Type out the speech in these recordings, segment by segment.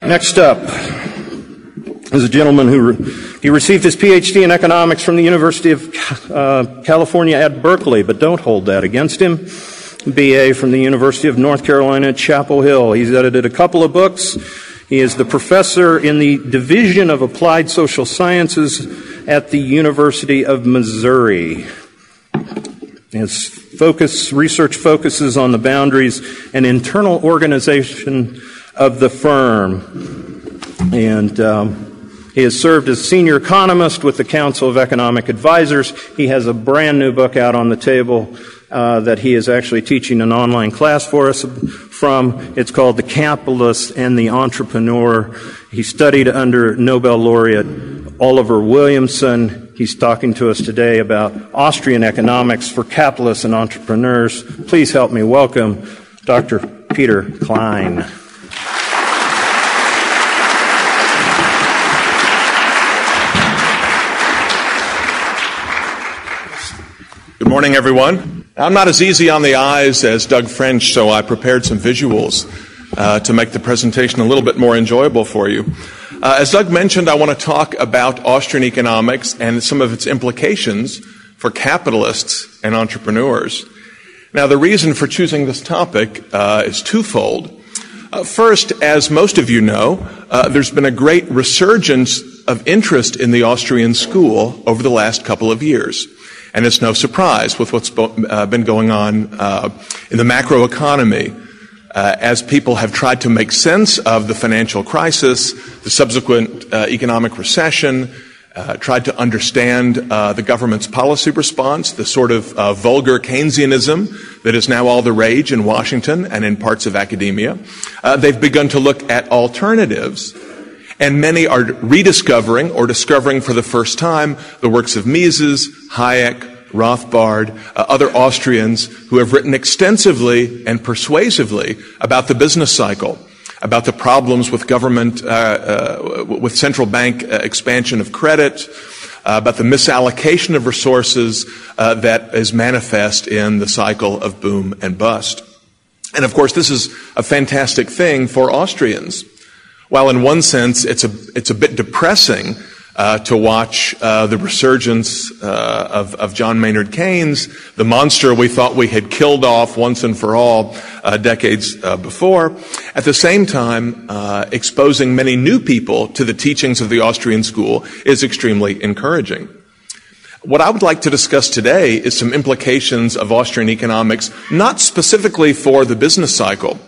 Next up is a gentleman who received his PhD in economics from the University of California at Berkeley, but don't hold that against him. BA from the University of North Carolina at Chapel Hill. He's edited a couple of books. He is the professor in the Division of Applied Social Sciences at the University of Missouri. His research focuses on the boundaries and internal organization of the firm. And he has served as senior economist with the Council of Economic Advisors. He has a brand new book out on the table that he is actually teaching an online class for us from. It's called The Capitalist and the Entrepreneur. He studied under Nobel Laureate Oliver Williamson. He's talking to us today about Austrian economics for capitalists and entrepreneurs. Please help me welcome Dr. Peter Klein. Good morning, everyone. I'm not as easy on the eyes as Doug French, so I prepared some visuals to make the presentation a little bit more enjoyable for you. As Doug mentioned, I want to talk about Austrian economics and some of its implications for capitalists and entrepreneurs. Now, the reason for choosing this topic is twofold. First, as most of you know, there's been a great resurgence of interest in the Austrian school over the last couple of years. And it's no surprise with what's been going on in the macroeconomy as people have tried to make sense of the financial crisis, the subsequent economic recession, tried to understand the government's policy response, the sort of vulgar Keynesianism that is now all the rage in Washington and in parts of academia. They've begun to look at alternatives. And many are rediscovering or discovering for the first time the works of Mises, Hayek, Rothbard, other Austrians who have written extensively and persuasively about the business cycle, about the problems with government, with central bank expansion of credit, about the misallocation of resources that is manifest in the cycle of boom and bust. And of course, this is a fantastic thing for Austrians. While in one sense it's a bit depressing to watch the resurgence of John Maynard Keynes, the monster we thought we had killed off once and for all decades before, at the same time exposing many new people to the teachings of the Austrian school is extremely encouraging. What I would like to discuss today is some implications of Austrian economics, not specifically for the business cycle,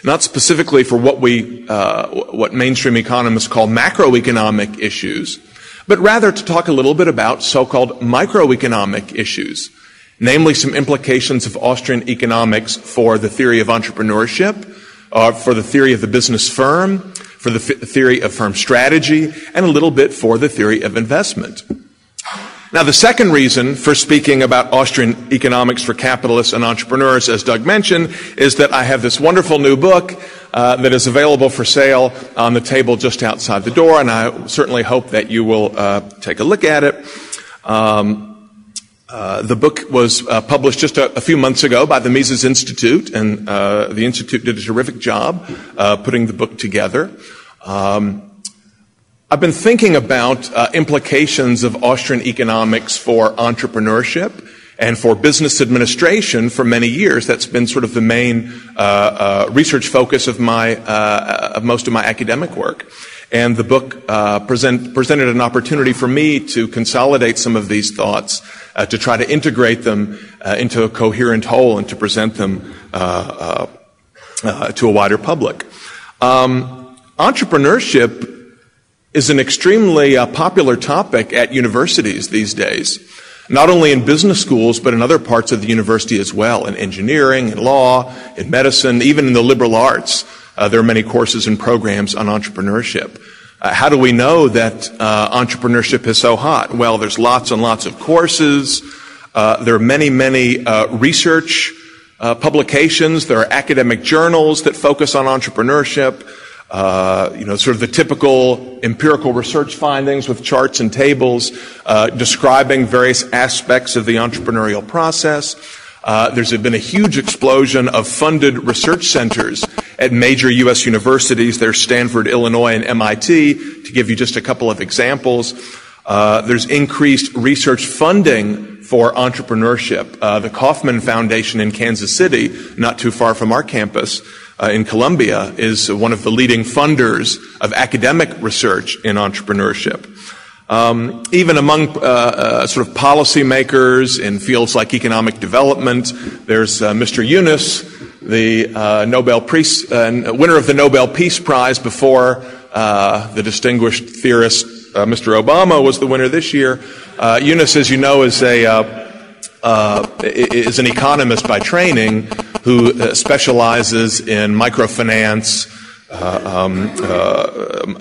not specifically for what mainstream economists call macroeconomic issues, but rather to talk a little bit about so-called microeconomic issues, namely some implications of Austrian economics for the theory of entrepreneurship, for the theory of the business firm, for the theory of firm strategy, and a little bit for the theory of investment. Now, the second reason for speaking about Austrian economics for capitalists and entrepreneurs, as Doug mentioned, is that I have this wonderful new book that is available for sale on the table just outside the door, and I certainly hope that you will take a look at it. The book was published just a few months ago by the Mises Institute, and the Institute did a terrific job putting the book together. I've been thinking about implications of Austrian economics for entrepreneurship and for business administration for many years. That's been sort of the main research focus of most of my academic work. And the book presented an opportunity for me to consolidate some of these thoughts, to try to integrate them into a coherent whole and to present them to a wider public. Entrepreneurship is an extremely popular topic at universities these days, not only in business schools, but in other parts of the university as well, in engineering, in law, in medicine, even in the liberal arts. There are many courses and programs on entrepreneurship. How do we know that entrepreneurship is so hot? Well, there's lots and lots of courses. There are many research publications. There are academic journals that focus on entrepreneurship. Sort of the typical empirical research findings with charts and tables describing various aspects of the entrepreneurial process. There's been a huge explosion of funded research centers at major U.S. universities. There's Stanford, Illinois, and MIT, to give you just a couple of examples. There's increased research funding for entrepreneurship. The Kauffman Foundation in Kansas City, not too far from our campus in Columbia, is one of the leading funders of academic research in entrepreneurship. Even among sort of policymakers in fields like economic development, there's Mr. Yunus, the winner of the Nobel Peace Prize before the distinguished theorist Mr. Obama was the winner this year. Yunus, as you know, is an economist by training who specializes in microfinance,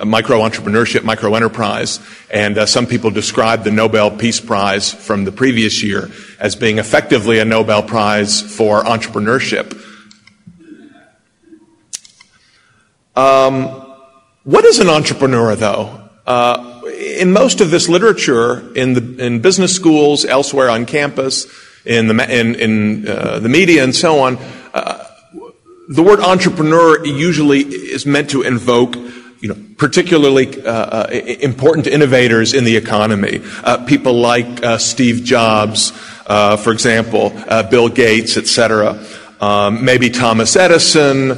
micro-entrepreneurship, micro-enterprise, and some people describe the Nobel Peace Prize from the previous year as being effectively a Nobel Prize for entrepreneurship. What is an entrepreneur, though? In most of this literature, in business schools, elsewhere on campus, in the media, and so on, the word entrepreneur usually is meant to invoke, particularly important innovators in the economy. People like Steve Jobs, for example, Bill Gates, etc. Maybe Thomas Edison,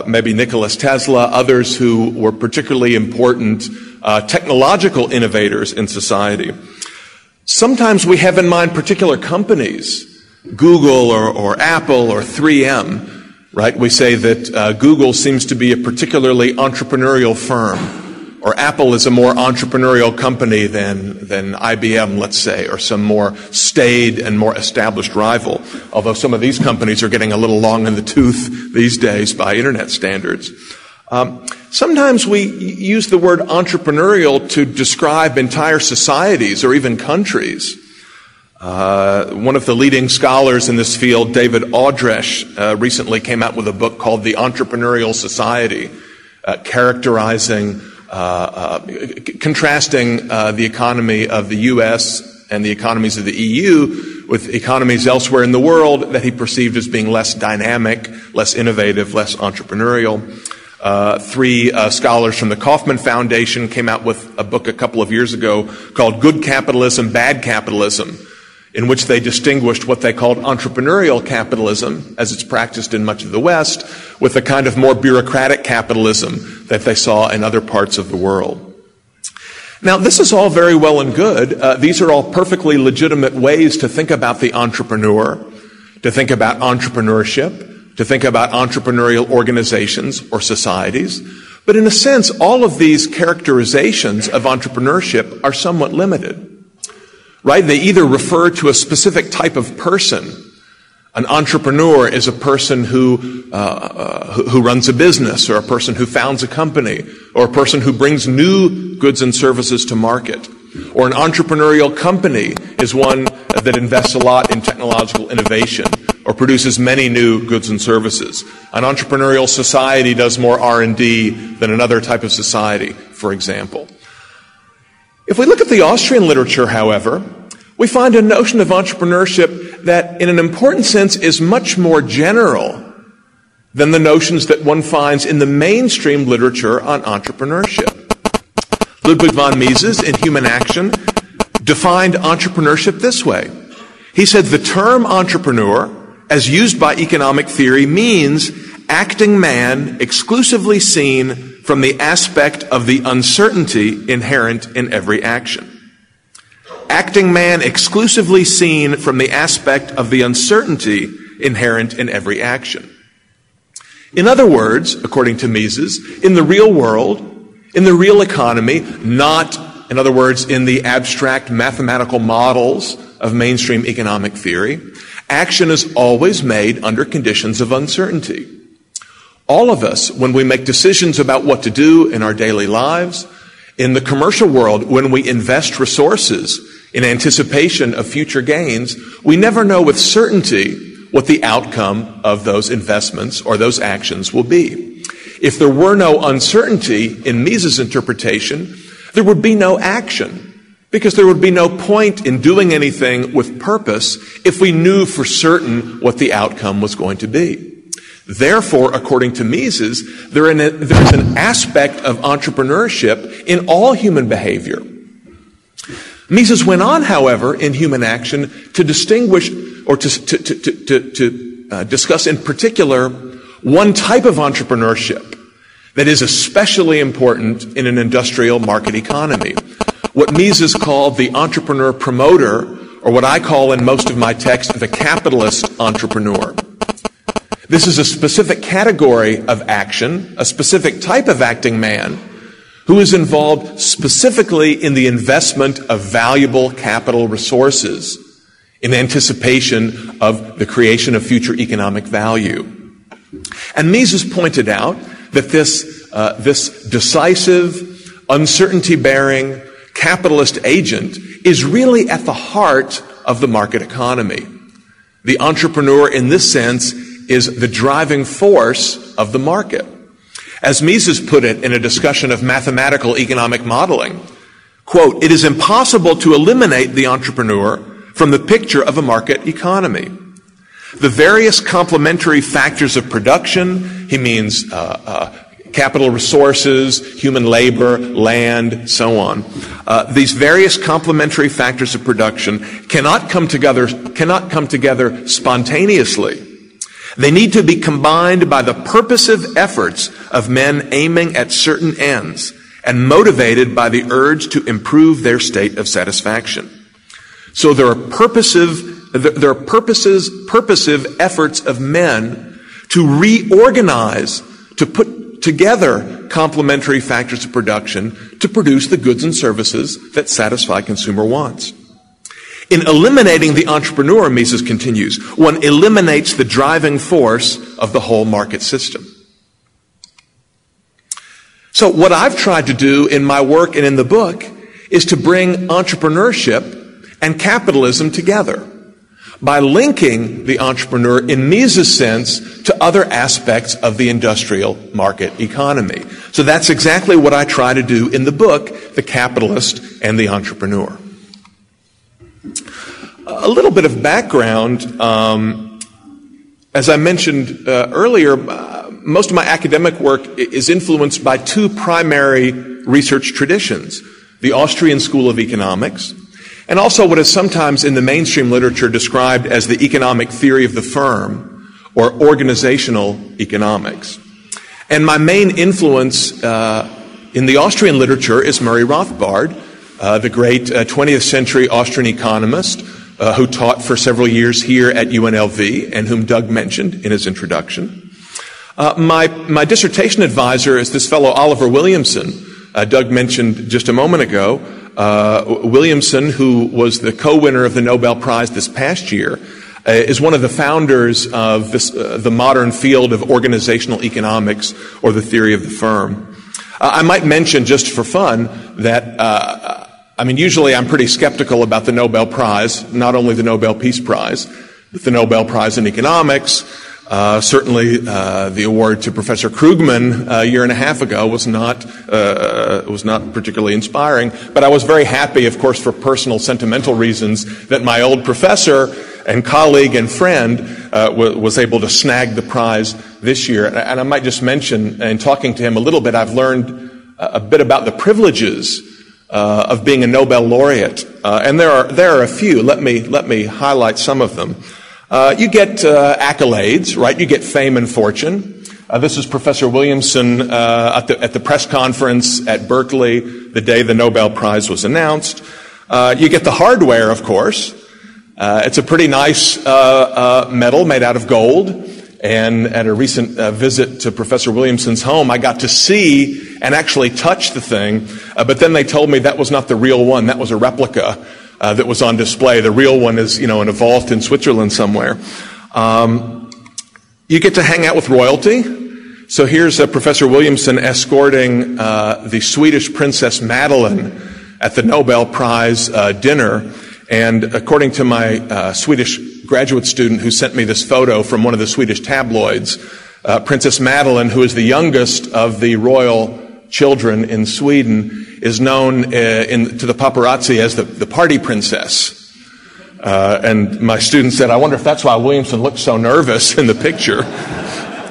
maybe Nikola Tesla, others who were particularly important technological innovators in society. Sometimes we have in mind particular companies, Google or Apple or 3M, right? We say that Google seems to be a particularly entrepreneurial firm, or Apple is a more entrepreneurial company than IBM, let's say, or some more staid and more established rival, although some of these companies are getting a little long in the tooth these days by internet standards. Sometimes we use the word entrepreneurial to describe entire societies or even countries. One of the leading scholars in this field, David Aldrich, recently came out with a book called The Entrepreneurial Society, characterizing, contrasting the economy of the U.S. and the economies of the EU with economies elsewhere in the world that he perceived as being less dynamic, less innovative, less entrepreneurial. Three scholars from the Kauffman Foundation came out with a book a couple of years ago called Good Capitalism, Bad Capitalism, in which they distinguished what they called entrepreneurial capitalism, as it's practiced in much of the West, with a kind of more bureaucratic capitalism that they saw in other parts of the world. Now, this is all very well and good. These are all perfectly legitimate ways to think about the entrepreneur, to think about entrepreneurship, to think about entrepreneurial organizations or societies. But in a sense, all of these characterizations of entrepreneurship are somewhat limited. Right? They either refer to a specific type of person. An entrepreneur is a person who runs a business, or a person who founds a company, or a person who brings new goods and services to market. Or an entrepreneurial company is one that invests a lot in technological innovation, or produces many new goods and services. An entrepreneurial society does more R&D than another type of society, for example. If we look at the Austrian literature, however, we find a notion of entrepreneurship that, in an important sense, is much more general than the notions that one finds in the mainstream literature on entrepreneurship. Ludwig von Mises, in Human Action, defined entrepreneurship this way. He said, the term entrepreneur, as used by economic theory, means acting man exclusively seen from the aspect of the uncertainty inherent in every action. Acting man exclusively seen from the aspect of the uncertainty inherent in every action. In other words, according to Mises, in the real world, in the real economy, not, in other words, in the abstract mathematical models of mainstream economic theory, action is always made under conditions of uncertainty. All of us, when we make decisions about what to do in our daily lives, in the commercial world, when we invest resources in anticipation of future gains, we never know with certainty what the outcome of those investments or those actions will be. If there were no uncertainty in Mises' interpretation, there would be no action, because there would be no point in doing anything with purpose if we knew for certain what the outcome was going to be. Therefore, according to Mises, there's an aspect of entrepreneurship in all human behavior. Mises went on, however, in Human Action to distinguish or to discuss in particular one type of entrepreneurship that is especially important in an industrial market economy. What Mises called the entrepreneur promoter, or what I call in most of my text, the capitalist entrepreneur. This is a specific category of action, a specific type of acting man who is involved specifically in the investment of valuable capital resources in anticipation of the creation of future economic value. And Mises pointed out that this decisive, uncertainty-bearing capitalist agent is really at the heart of the market economy. The entrepreneur, in this sense, is the driving force of the market. As Mises put it in a discussion of mathematical economic modeling, quote, "It is impossible to eliminate the entrepreneur from the picture of a market economy. The various complementary factors of production," he means capital resources, human labor, land, so on. These various complementary factors of production cannot come together spontaneously. They need to be combined by the purposive efforts of men aiming at certain ends and motivated by the urge to improve their state of satisfaction. So there are purposive efforts of men to reorganize, to put together complementary factors of production to produce the goods and services that satisfy consumer wants. In eliminating the entrepreneur, Mises continues, one eliminates the driving force of the whole market system. So what I've tried to do in my work and in the book is to bring entrepreneurship and capitalism together by linking the entrepreneur in Mises' sense to other aspects of the industrial market economy. So that's exactly what I try to do in the book, The Capitalist and the Entrepreneur. A little bit of background. As I mentioned earlier, most of my academic work is influenced by two primary research traditions, the Austrian School of Economics, and also what is sometimes in the mainstream literature described as the economic theory of the firm, or organizational economics. And my main influence in the Austrian literature is Murray Rothbard, the great 20th century Austrian economist who taught for several years here at UNLV and whom Doug mentioned in his introduction. My dissertation advisor is this fellow Oliver Williamson, Doug mentioned just a moment ago. Williamson, who was the co-winner of the Nobel Prize this past year, is one of the founders of the modern field of organizational economics, or the theory of the firm. I might mention, just for fun, that usually I'm pretty skeptical about the Nobel Prize, not only the Nobel Peace Prize, but the Nobel Prize in economics. Certainly, the award to Professor Krugman a year and a half ago was not particularly inspiring. But I was very happy, of course, for personal, sentimental reasons, that my old professor and colleague and friend was able to snag the prize this year. And I might just mention, in talking to him a little bit, I've learned a bit about the privileges of being a Nobel laureate, and there are a few. Let me highlight some of them. You get accolades, right? You get fame and fortune. This is Professor Williamson at the press conference at Berkeley the day the Nobel Prize was announced. You get the hardware, of course. It's a pretty nice medal made out of gold. And at a recent visit to Professor Williamson's home, I got to see and actually touch the thing. But then they told me that was not the real one. That was a replica that was on display. The real one is, in a vault in Switzerland somewhere. You get to hang out with royalty. So here's Professor Williamson escorting the Swedish Princess Madeleine at the Nobel Prize dinner. And according to my Swedish graduate student who sent me this photo from one of the Swedish tabloids, Princess Madeleine, who is the youngest of the royal children in Sweden, is known to the paparazzi as the party princess. And my student said, I wonder if that's why Williamson looked so nervous in the picture.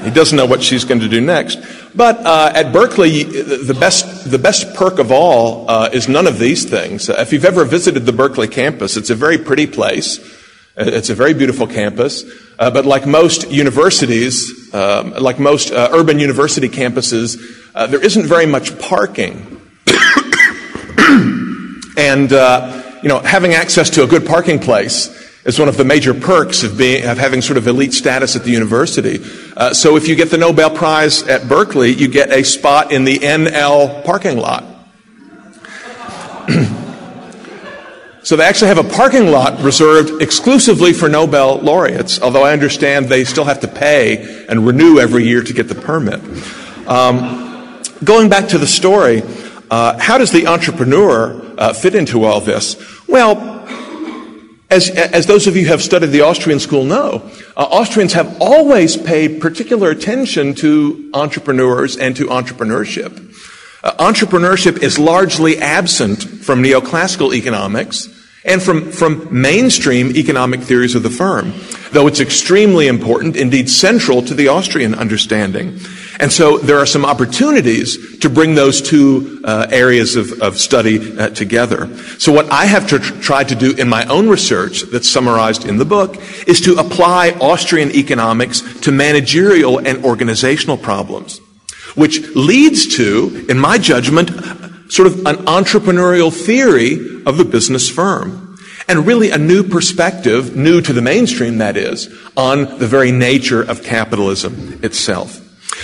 He doesn't know what she's going to do next. But at Berkeley, the best perk of all is none of these things. If you've ever visited the Berkeley campus, it's a very pretty place. It's a very beautiful campus. But like most universities, like most urban university campuses, there isn't very much parking. And having access to a good parking place is one of the major perks of having sort of elite status at the university. So if you get the Nobel Prize at Berkeley, you get a spot in the NL parking lot. So they actually have a parking lot reserved exclusively for Nobel laureates, although I understand they still have to pay and renew every year to get the permit. Going back to the story, how does the entrepreneur fit into all this? Well, as those of you who have studied the Austrian school know, Austrians have always paid particular attention to entrepreneurs and to entrepreneurship. Entrepreneurship is largely absent from neoclassical economics and from mainstream economic theories of the firm, though it's extremely important, indeed central to the Austrian understanding. And so there are some opportunities to bring those two areas of study together. So what I have tried to do in my own research that's summarized in the book is to apply Austrian economics to managerial and organizational problems, which leads to, in my judgment, sort of an entrepreneurial theory of the business firm, and really a new perspective, new to the mainstream that is, on the very nature of capitalism itself.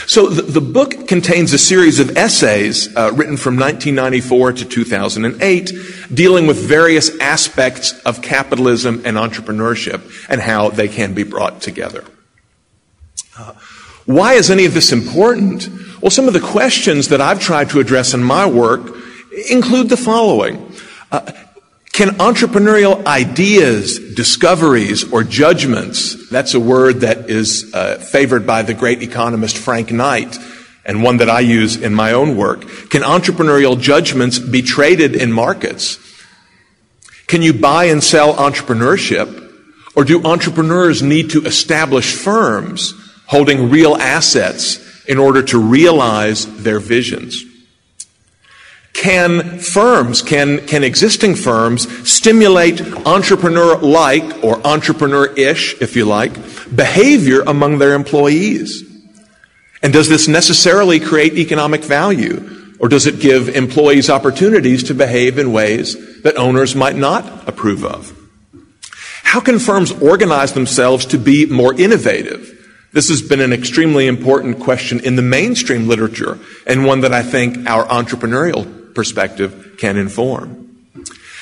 So the book contains a series of essays written from 1994 to 2008 dealing with various aspects of capitalism and entrepreneurship and how they can be brought together. Why is any of this important? Well, some of the questions that I've tried to address in my work include the following. Can entrepreneurial ideas, discoveries, or judgments, that's a word that is favored by the great economist Frank Knight, and one that I use in my own work, can entrepreneurial judgments be traded in markets? Can you buy and sell entrepreneurship, or do entrepreneurs need to establish firms holding real assets in order to realize their visions? Can existing firms stimulate entrepreneur-like or entrepreneur-ish, if you like, behavior among their employees? And does this necessarily create economic value, or does it give employees opportunities to behave in ways that owners might not approve of? How can firms organize themselves to be more innovative? This has been an extremely important question in the mainstream literature, and one that I think our entrepreneurial perspective can inform.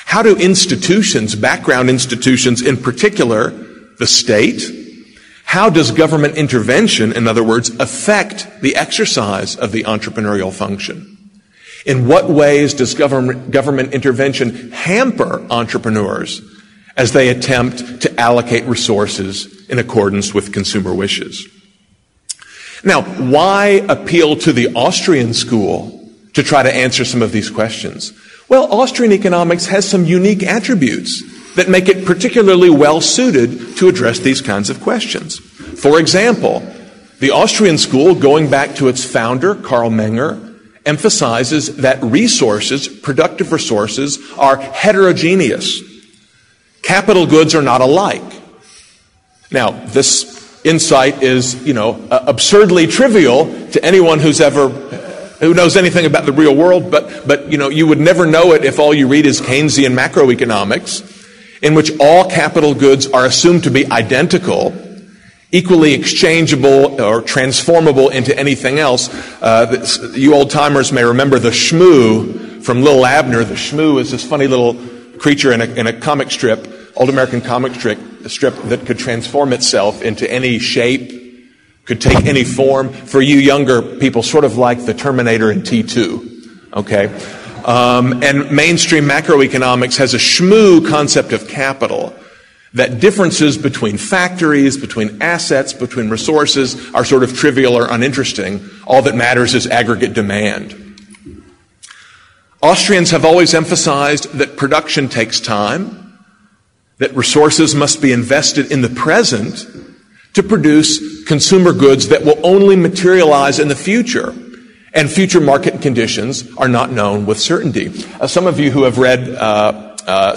How do institutions, background institutions in particular, the state, how does government intervention, in other words, affect the exercise of the entrepreneurial function? In what ways does government intervention hamper entrepreneurs as they attempt to allocate resources in accordance with consumer wishes? Now, why appeal to the Austrian school to try to answer some of these questions? Well, Austrian economics has some unique attributes that make it particularly well suited to address these kinds of questions. For example, the Austrian school, going back to its founder, Karl Menger, emphasizes that resources, productive resources, are heterogeneous. Capital goods are not alike. Now, this insight is, absurdly trivial to anyone who knows anything about the real world, but you would never know it if all you read is Keynesian macroeconomics, in which all capital goods are assumed to be identical, equally exchangeable or transformable into anything else. You old-timers may remember the shmoo from Lil Abner. The shmoo is this funny little creature in a comic strip, old American comic strip that could transform itself into any shape, could take any form. For you younger people, sort of like the Terminator in T2, okay? And mainstream macroeconomics has a shmoo concept of capital, that differences between factories, between assets, between resources are sort of trivial or uninteresting. All that matters is aggregate demand. Austrians have always emphasized that production takes time, that resources must be invested in the present to produce consumer goods that will only materialize in the future, and future market conditions are not known with certainty. Some of you who have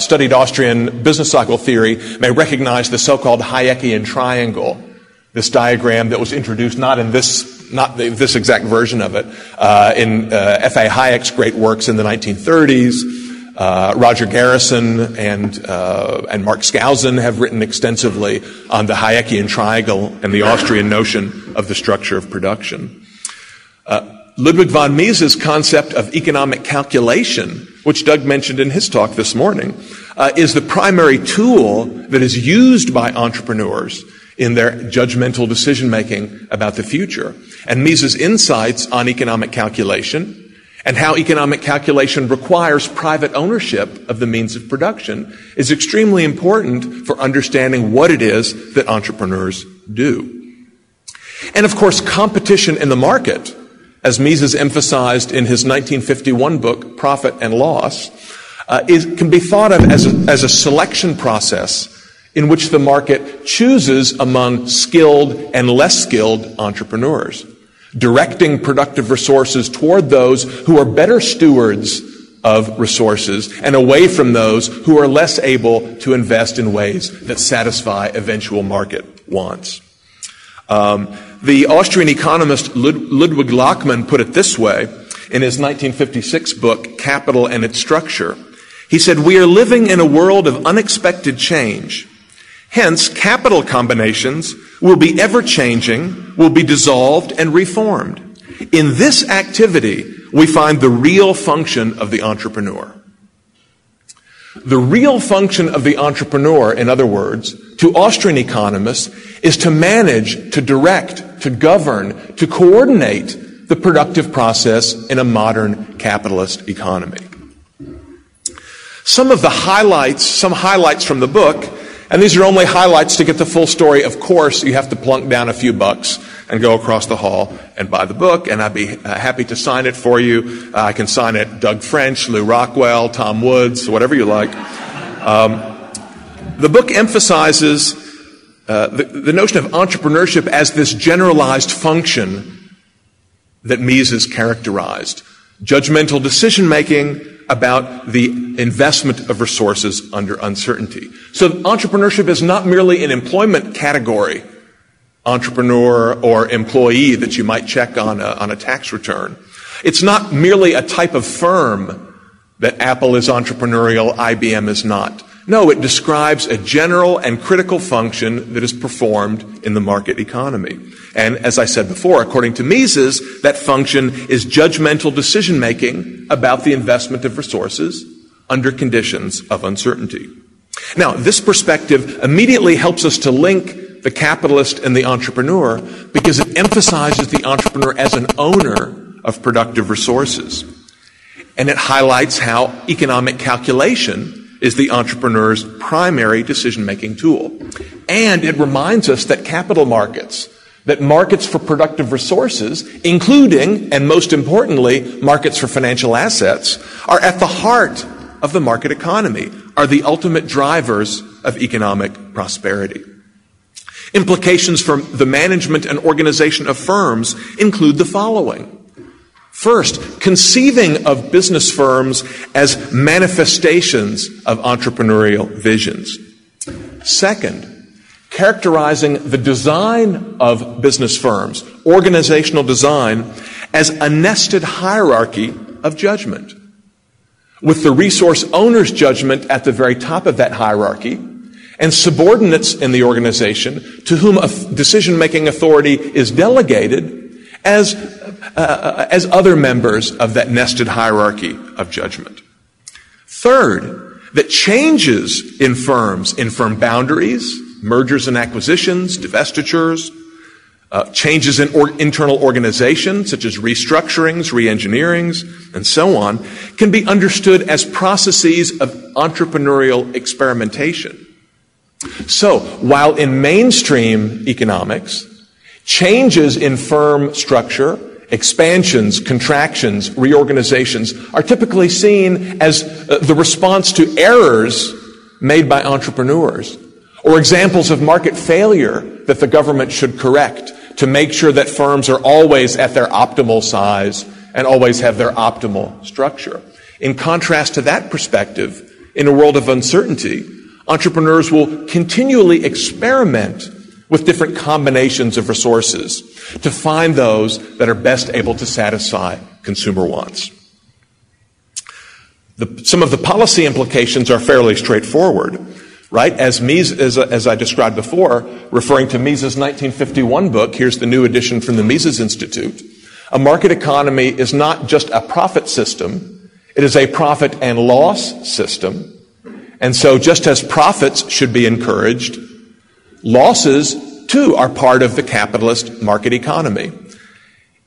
studied Austrian business cycle theory may recognize the so-called Hayekian triangle, this diagram that was introduced not this exact version of it, in F.A. Hayek's great works in the 1930s. Roger Garrison and Mark Skousen have written extensively on the Hayekian triangle and the Austrian notion of the structure of production. Ludwig von Mises' concept of economic calculation, which Doug mentioned in his talk this morning, is the primary tool that is used by entrepreneurs in their judgmental decision-making about the future. And Mises' insights on economic calculation and how economic calculation requires private ownership of the means of production is extremely important for understanding what it is that entrepreneurs do. And of course, competition in the market, as Mises emphasized in his 1951 book, Profit and Loss, can be thought of as a selection process in which the market chooses among skilled and less skilled entrepreneurs, directing productive resources toward those who are better stewards of resources and away from those who are less able to invest in ways that satisfy eventual market wants. The Austrian economist Ludwig Lachmann put it this way in his 1956 book, Capital and Its Structure. He said, "We are living in a world of unexpected change. Hence, capital combinations will be ever-changing, will be dissolved and reformed. In this activity, we find the real function of the entrepreneur." The real function of the entrepreneur, in other words, to Austrian economists, is to manage, to direct, to govern, to coordinate the productive process in a modern capitalist economy. Some highlights from the book, and these are only highlights. To get the full story, of course, you have to plunk down a few bucks and go across the hall and buy the book, and I'd be happy to sign it for you. I can sign it Doug French, Lou Rockwell, Tom Woods, whatever you like. The book emphasizes the notion of entrepreneurship as this generalized function that Mises characterized. Judgmental decision-making about the investment of resources under uncertainty. So entrepreneurship is not merely an employment category, entrepreneur or employee that you might check on a tax return. It's not merely a type of firm that Apple is entrepreneurial, IBM is not. No, it describes a general and critical function that is performed in the market economy. And as I said before, according to Mises, that function is judgmental decision-making about the investment of resources under conditions of uncertainty. Now, this perspective immediately helps us to link the capitalist and the entrepreneur because it emphasizes the entrepreneur as an owner of productive resources. And it highlights how economic calculation is the entrepreneur's primary decision-making tool. And it reminds us that capital markets, that markets for productive resources, including, and most importantly, markets for financial assets, are at the heart of the market economy, are the ultimate drivers of economic prosperity. Implications for the management and organization of firms include the following. First, conceiving of business firms as manifestations of entrepreneurial visions. Second, characterizing the design of business firms, organizational design, as a nested hierarchy of judgment, with the resource owner's judgment at the very top of that hierarchy, and subordinates in the organization to whom a decision-making authority is delegated as other members of that nested hierarchy of judgment. Third, that changes in firms, in firm boundaries, mergers and acquisitions, divestitures, changes in internal organization, such as restructurings, re-engineerings, and so on, can be understood as processes of entrepreneurial experimentation. So, while in mainstream economics, changes in firm structure, expansions, contractions, reorganizations are typically seen as the response to errors made by entrepreneurs, or examples of market failure that the government should correct to make sure that firms are always at their optimal size and always have their optimal structure. In contrast to that perspective, in a world of uncertainty, entrepreneurs will continually experiment with different combinations of resources to find those that are best able to satisfy consumer wants. Some of the policy implications are fairly straightforward, right? As I described before, referring to Mises' 1951 book, here's the new edition from the Mises Institute. A market economy is not just a profit system, it is a profit and loss system. And so just as profits should be encouraged, losses, too, are part of the capitalist market economy.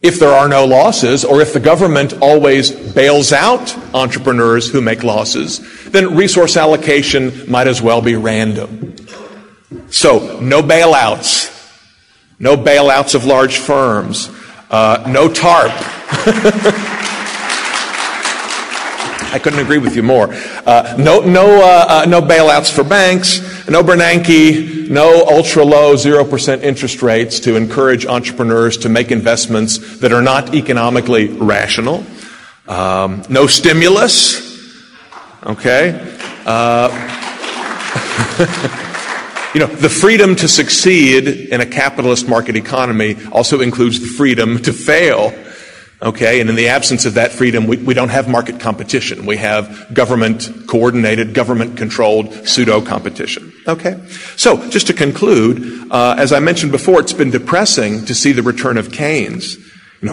If there are no losses, or if the government always bails out entrepreneurs who make losses, then resource allocation might as well be random. So, no bailouts of large firms, no TARP. I couldn't agree with you more. No bailouts for banks, no Bernanke, no ultra-low 0% interest rates to encourage entrepreneurs to make investments that are not economically rational. No stimulus. Okay. The freedom to succeed in a capitalist market economy also includes the freedom to fail. Okay, and in the absence of that freedom, we don't have market competition. We have government-coordinated, government-controlled pseudo-competition. Okay, so just to conclude, as I mentioned before, it's been depressing to see the return of Keynes.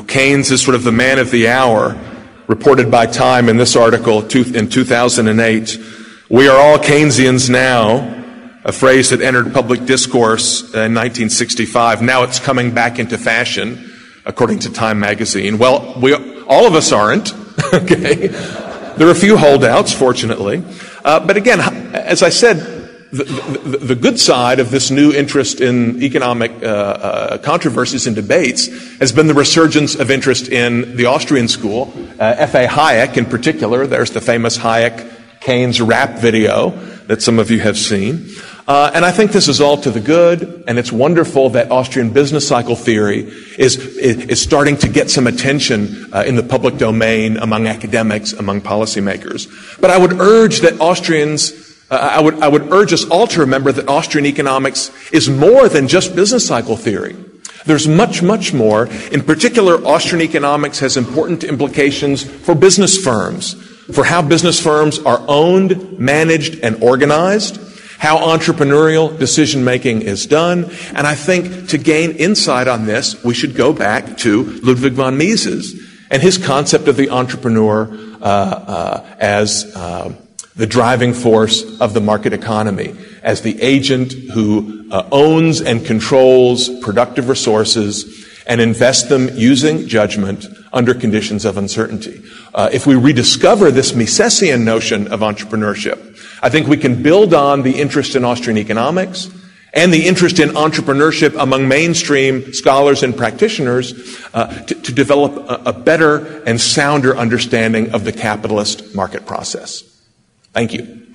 Keynes is sort of the man of the hour, reported by Time in this article in 2008. We are all Keynesians now, a phrase that entered public discourse in 1965. Now it's coming back into fashion, according to Time magazine. Well, all of us aren't, okay? There are a few holdouts, fortunately. But again, as I said, the good side of this new interest in economic controversies and debates has been the resurgence of interest in the Austrian school. F.A. Hayek in particular, there's the famous Hayek-Keynes rap video that some of you have seen. And I think this is all to the good, and it's wonderful that Austrian business cycle theory is starting to get some attention in the public domain among academics, among policymakers. But I would urge that I would urge us all to remember that Austrian economics is more than just business cycle theory. There's much, much more. In particular, Austrian economics has important implications for business firms, for how business firms are owned, managed, and organized, how entrepreneurial decision-making is done. And I think to gain insight on this, we should go back to Ludwig von Mises and his concept of the entrepreneur as the driving force of the market economy, as the agent who owns and controls productive resources and invests them using judgment under conditions of uncertainty. If we rediscover this Misesian notion of entrepreneurship, I think we can build on the interest in Austrian economics and the interest in entrepreneurship among mainstream scholars and practitioners to develop a better and sounder understanding of the capitalist market process. Thank you.